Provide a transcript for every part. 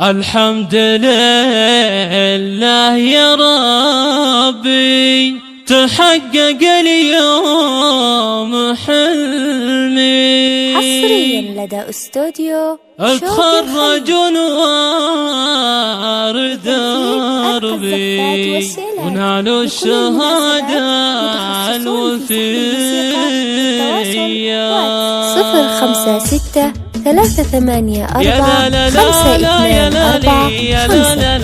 الحمد لله يا ربي تحقق اليوم حلمي. حصريا لدى استوديو اتخرج ونوار دربي ونال الشهادة الوفية. 056 384 524 يا لا لا لا يا لالي يا لا لا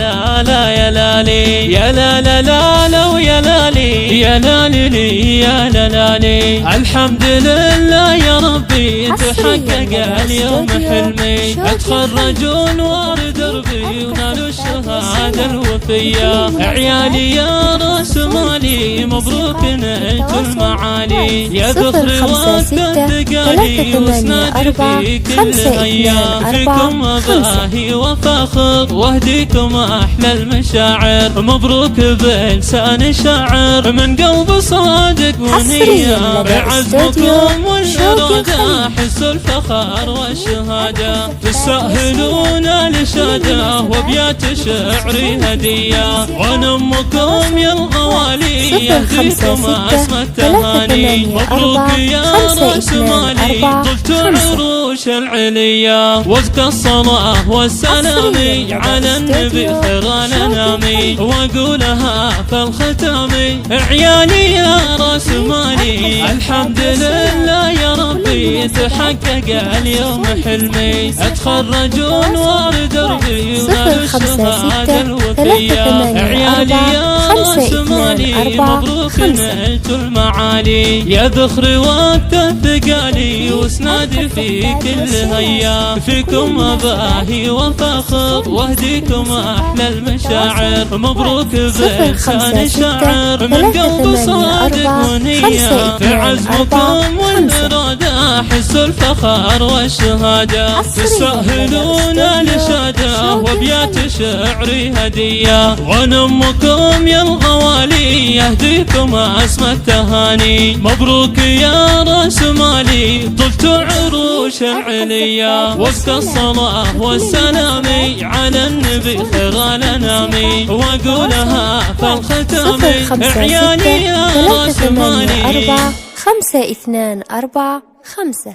لا يا لالي يا لا لا لا ويا لالي يا لالي يا لالي. الحمد لله يا ربي تحقق اليوم حلمي. اتخرج ونوار دربي ونال الشهادة الوفية. عيالي يا راس مالي مبروك نلت المعالي. يا فخر وتقالي واسنادي في كل غياب. فيكم باهي وفخر واهديكم احلى المشاعر. مبروك بلسان شاعر من قلب صادق ونية. بعزمكم والإرادة احس الفخر والشهادة. تستاهلون الإشادة وابيات شعري هدية. ونمكم يا الغوالي يهديكم اسمى التهاني. مبروك يا راس مالي طلت عروش العليا. وازكى الصلاة والسلام على النبي خير الانام. واقولها في الختام عيالي يا راس مالي. الحمد لله يا ربي تحقق اليوم حلمي. اتخرج ونوار دربي ونال الشهادة الوفية. عيالي يا راس مالي مبروك نلت المعالي. يا ذخري والثقالي واسنادي في كل هيا. فيكم باهي وفخر واهديكم احلى المشاعر. مبروك بلسان شاعر من قلب صادق ونية. في عزمكم والإرادة احس الفخر والشهادة. تستاهلون الإشادة وابيات شعري هدية. ونمكم يا الغوالي يهديكم اسمى التهاني. مبروك يا راس مالي طلت عروش العليا. وازكى الصلاة والسلام على النبي خير الانام. واقولها في الختام عيالي يا راس مالي. 524 5.